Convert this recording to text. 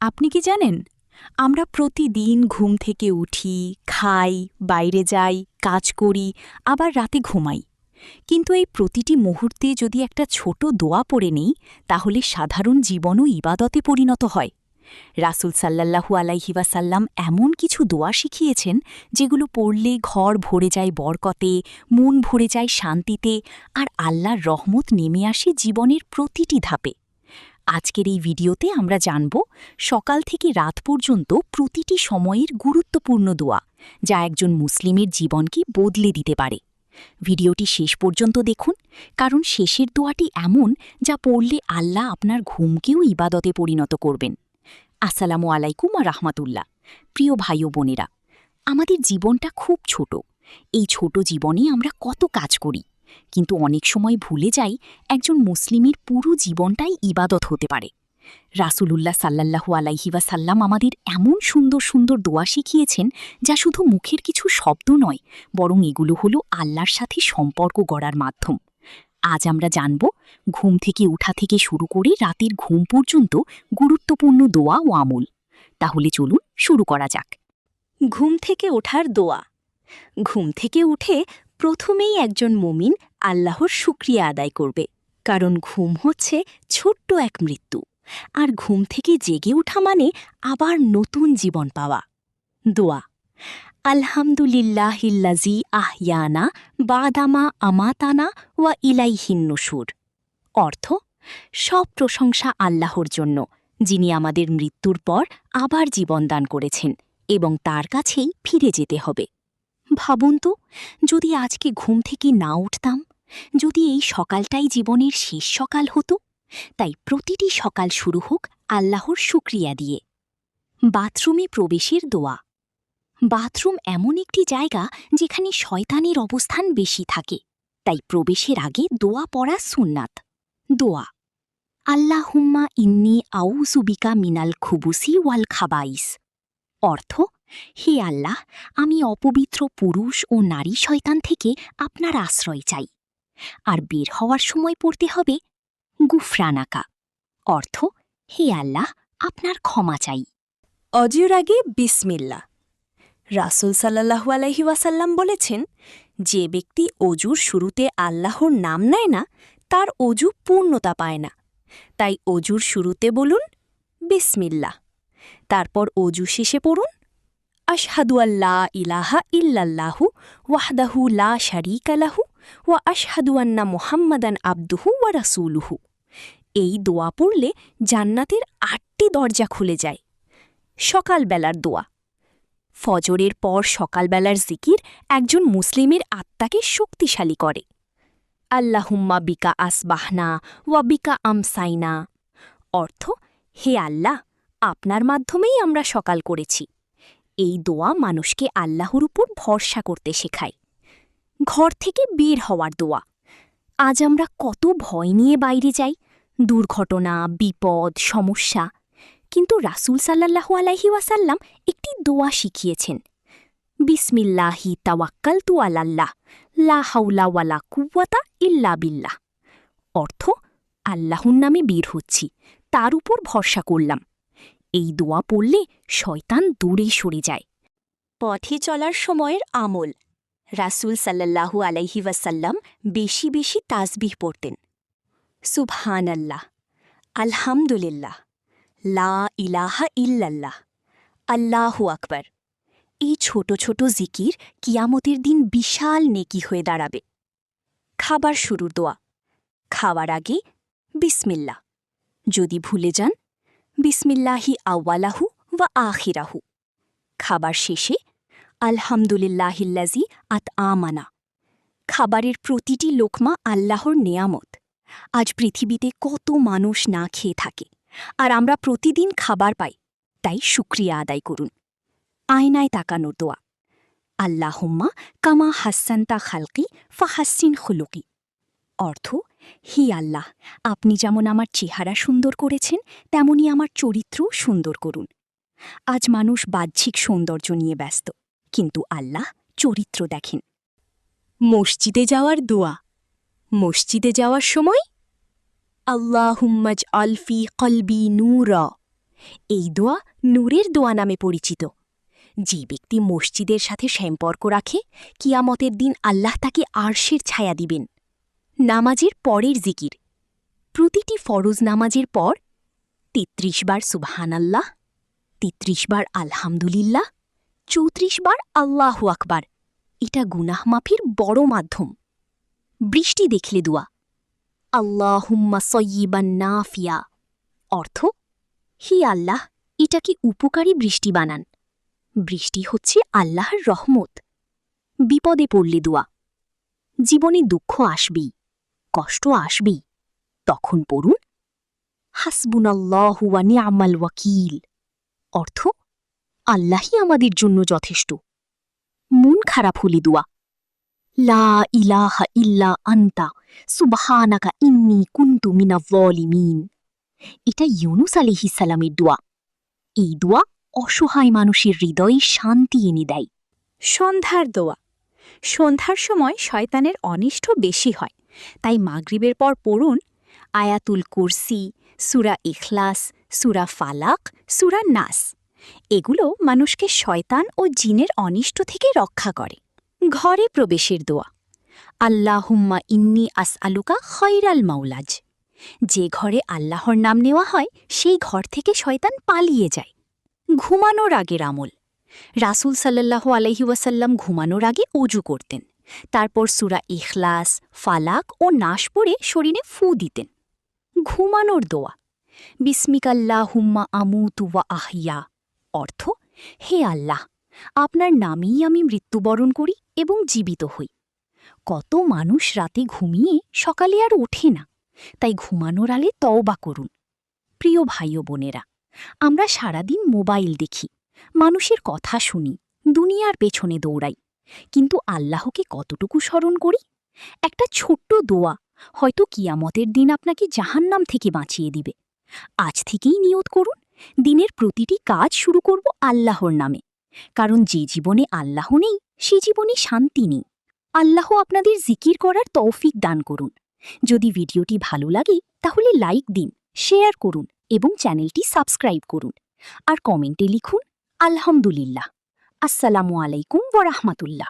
আপনি কি জানেন, আমরা প্রতিদিন ঘুম থেকে উঠি, খাই, বাইরে যাই, কাজ করি, আবার রাতে ঘুমাই। কিন্তু এই প্রতিটি মুহূর্তে যদি একটা ছোট দোয়া পড়ে নেই, তাহলে সাধারণ জীবনও ইবাদতে পরিণত হয়। রাসূল সাল্লাল্লাহু আলাইহি ওয়াসাল্লাম এমন কিছু দোয়া শিখিয়েছেন, যেগুলো পড়লে ঘর ভরে যায় বরকতে, মন ভরে যায় শান্তিতে, আর আল্লাহর রহমত নেমে আসে জীবনের প্রতিটি ধাপে। আজকের এই ভিডিওতে আমরা জানব সকাল থেকে রাত পর্যন্ত প্রতিটি সময়ের গুরুত্বপূর্ণ দোয়া, যা একজন মুসলিমের জীবনকে বদলে দিতে পারে। ভিডিওটি শেষ পর্যন্ত দেখুন, কারণ শেষের দোয়াটি এমন যা পড়লে আল্লাহ আপনার ঘুমকেও ইবাদতে পরিণত করবেন। আসসালামু আলাইকুম ওয়া রাহমাতুল্লাহ। প্রিয় ভাই ও বোনেরা, আমাদের জীবনটা খুব ছোট। এই ছোট জীবনে আমরা কত কাজ করি, কিন্তু অনেক সময় ভুলে যাই একজন মুসলিমের পুরো জীবনটাই ইবাদত হতে পারে। রাসূলুল্লাহ সাল্লাল্লাহু আলাইহি ওয়াসাল্লাম আমাদের এমন সুন্দর সুন্দর দোয়া শিখিয়েছেন, যা শুধু মুখের কিছু শব্দ নয়, বরং এগুলো হলো আল্লাহর সাথে সম্পর্ক গড়ার মাধ্যম। আজ আমরা জানব ঘুম থেকে উঠা থেকে শুরু করে রাতের ঘুম পর্যন্ত গুরুত্বপূর্ণ দোয়া ও আমল। তাহলে চলুন শুরু করা যাক। ঘুম থেকে ওঠার দোয়া। ঘুম থেকে উঠে প্রথমেই একজন মুমিন আল্লাহর শুকরিয়া আদায় করবে, কারণ ঘুম হচ্ছে ছোট্ট এক মৃত্যু, আর ঘুম থেকে জেগে ওঠা মানে আবার নতুন জীবন পাওয়া। দোয়া। আলহামদুলিল্লাহিল্লাযী আহইয়ানা বাদামা আমাতানা ওয়া ইলাইহিন নুশুর। অর্থ, সব প্রশংসা আল্লাহর জন্য, যিনি আমাদের মৃত্যুর পর আবার জীবন দান করেছেন এবং তার কাছেই ফিরে যেতে হবে। ভাবুন তো, যদি আজকে ঘুম থেকে না উঠতাম, যদি এই সকালটাই জীবনের শেষ সকাল হতো। তাই প্রতিটি সকাল শুরু হোক আল্লাহর শুকরিয়া দিয়ে। বাথরুমে প্রবেশের দোয়া। বাথরুম এমন একটি জায়গা যেখানে শয়তানের অবস্থান বেশি থাকে, তাই প্রবেশের আগে দোয়া পড়া সুন্নাত। দোয়া। আল্লাহুম্মা ইন্নী আউযু বিকা মিনাল খুবুসি ওয়াল খাবাইস। অর্থ, হে আল্লাহ, আমি অপবিত্র পুরুষ ও নারী শয়তান থেকে আপনার আশ্রয় চাই। আর বের হওয়ার সময় পড়তে হবে গুফরানাকা। অর্থ, হে আল্লাহ, আপনার ক্ষমা চাই। অজুর আগে বিসমিল্লাহ। রাসূল সাল্লাল্লাহু আলাইহি ওয়াসাল্লাম বলেছেন, যে ব্যক্তি অজুর শুরুতে আল্লাহর নাম নেয় না, তার অজু পূর্ণতা পায় না। তাই অজুর শুরুতে বলুন বিসমিল্লাহ, তারপর অজু শেষে পড়ুন আশহাদু আল্লা ইলাহা ইল্লাল্লাহু ওয়াহদাহু লা শারীকা লাহু ওয়া আশহাদু আন্না মুহাম্মাদান আবদুহু ওয়া রাসূলুহু। এই দোয়া পড়লে জান্নাতের ৮টি দরজা খুলে যায়। সকালবেলার দোয়া। ফজরের পর সকালবেলার জিকির একজন মুসলিমের আত্মাকে শক্তিশালী করে। আল্লাহুম্মা বিকা আসবাহনা ওয়া বিকা আমসাইনা। অর্থ, হে আল্লাহ, আপনার মাধ্যমেই আমরা সকাল করেছি। এই দোয়া মানুষকে আল্লাহর উপর ভরসা করতে শেখায়। ঘর থেকে বের হওয়ার দোয়া। আজ আমরা কত ভয় নিয়ে বাইরে যাই, দুর্ঘটনা, বিপদ, সমস্যা। কিন্তু রাসূল সাল্লাল্লাহু আলাইহি ওয়াসাল্লাম একটি দোয়া শিখিয়েছেন, বিসমিল্লাহি তাওয়াক্কালতু আলাল্লাহ লা হাওলা ওয়ালা কুওয়াতা ইল্লা বিল্লাহ। অর্থ, আল্লাহর নামে বের হচ্ছি, তার উপর ভরসা করলাম। এই দোয়া পড়লে শয়তান দূরে সরে যায়। পথে চলার সময়ের আমল। রাসূল সাল্লাল্লাহু আলাইহি ওয়াসাল্লাম বেশি বেশি তাসবিহ পড়তেন। সুবহানাল্লাহ, আলহামদুলিল্লাহ, লা ইলাহা ইল্লাল্লাহ, আল্লাহু আকবার। এই ছোট ছোট জিকির কিয়ামতের দিন বিশাল নেকি হয়ে দাঁড়াবে। খাবার শুরুর দোয়া। খাওয়ার আগে বিসমিল্লাহ। যদি ভুলে যান, বিসমিল্লাহি আউয়ালাহু ওয়া আখিরাহু। খাবার শেষে আলহামদুলিল্লাহিল্লাযী আত'আমানা। খাবারের প্রতিটি লোকমা আল্লাহর নেয়ামত। আজ পৃথিবীতে কত মানুষ না খেয়ে থাকে, আর আমরা প্রতিদিন খাবার পাই, তাই শুকরিয়া আদায় করুন। আয়নায় তাকানোর দোয়া। আল্লাহুম্মা কামা হাসানতা খালকি ফাহাসিন খুলুকি। অর্থ, হে আল্লাহ, আপনি যেমন আমার চেহারা সুন্দর করেছেন, তেমনি আমার চরিত্রও সুন্দর করুন। আজ মানুষ বাহ্যিক সৌন্দর্য নিয়ে ব্যস্ত, কিন্তু আল্লাহ চরিত্র দেখেন। মসজিদে যাওয়ার দোয়া। মসজিদে যাওয়ার সময় আল্লাহুম্মা জআল ফি কলবি নূরা। এই দোয়া নূরের দোয়া নামে পরিচিত। যে ব্যক্তি মসজিদের সাথে সম্পর্ক রাখে, কিয়ামতের দিন আল্লাহ তাকে আরশের ছায়া দিবেন। নামাজের পরের জিকির। প্রতিটি ফরজ নামাজের পর ৩৩ বার সুবহানাল্লাহ, ৩৩ বার আলহামদুলিল্লাহ, ৩৪ বার আল্লাহু আকবার। এটা গুনাহ মাফির বড় মাধ্যম। বৃষ্টি দেখলে দোয়া। আল্লাহুম্মা সয়্যিবান নাফিয়া। অর্থ, হি আল্লাহ, এটাকে উপকারী বৃষ্টি বানান। বৃষ্টি হচ্ছে আল্লাহর রহমত। বিপদে পড়লে দোয়া। জীবনে দুঃখ আসবেই, কষ্ট আসবেই, তখন পড়ুন হাসবুনাল্লাহু ওয়া নি'মাল ওয়াকিল। অর্থ, আল্লাহই আমাদের জন্য যথেষ্ট। মন খারাপ হলে দোয়া। লা ইলাহা ইল্লা আনতা সুবহানাকা ইন্নী কুনতু মিনাজ জালিমিন। এটা ইউনুস আলাইহিস সালামের দোয়া। এই দোয়া অসহায় মানুষের হৃদয়ে শান্তি এনে দেয়। সন্ধ্যার দোয়া। সন্ধ্যার সময় শয়তানের অনিষ্ট বেশি হয়, তাই মাগরিবের পর পড়ুন আয়াতুল কুরসি, সূরা ইখলাস, সূরা ফালাক, সূরা নাস। এগুলো মানুষকে শয়তান ও জিনের অনিষ্ট থেকে রক্ষা করে। ঘরে প্রবেশের দোয়া। আল্লাহুম্মা ইন্নী আসআলুকা খয়রাল মাউলাজ। যে ঘরে আল্লাহর নাম নেওয়া হয় সেই ঘর থেকে শয়তান পালিয়ে যায়। ঘুমানোর আগের আমল। রাসূল সাল্লাল্লাহু আলাইহি ওয়াসাল্লাম ঘুমানোর আগে ওযু করতেন, তারপর সূরা ইখলাস, ফালাক ও নাস পড়ে শরীরে ফু দিতেন। ঘুমানোর দোয়া। বিসমিকাল্লাহুম্মা আমুতু ওয়া আহইয়া। অর্থ, হে আল্লাহ, আপনার নামেই আমি মৃত্যুবরণ করি এবং জীবিত হই। কত মানুষ রাতে ঘুমিয়ে সকালে আর ওঠে না, তাই ঘুমানোর আগে তওবা করুন। প্রিয় ভাই ও বোনেরা, আমরা সারাদিন মোবাইল দেখি, মানুষের কথা শুনি, দুনিয়ার পেছনে দৌড়াই, কিন্তু আল্লাহকে কতটুকু স্মরণ করি? একটা ছোট্ট দোয়া হয়তো কিয়ামতের দিন আপনাকে জাহান্নাম থেকে বাঁচিয়ে দিবে। আজ থেকেই নিয়ত করুন, দিনের প্রতিটি কাজ শুরু করব আল্লাহর নামে, কারণ যে জীবনে আল্লাহ নেই সে জীবনে শান্তি নেই। আল্লাহ আপনাদের জিকির করার তৌফিক দান করুন। যদি ভিডিওটি ভালো লাগে তাহলে লাইক দিন, শেয়ার করুন এবং চ্যানেলটি সাবস্ক্রাইব করুন। আর কমেন্টে লিখুন আলহামদুলিল্লাহ। আসসালামু আলাইকুম ওয়া রাহমাতুল্লাহ।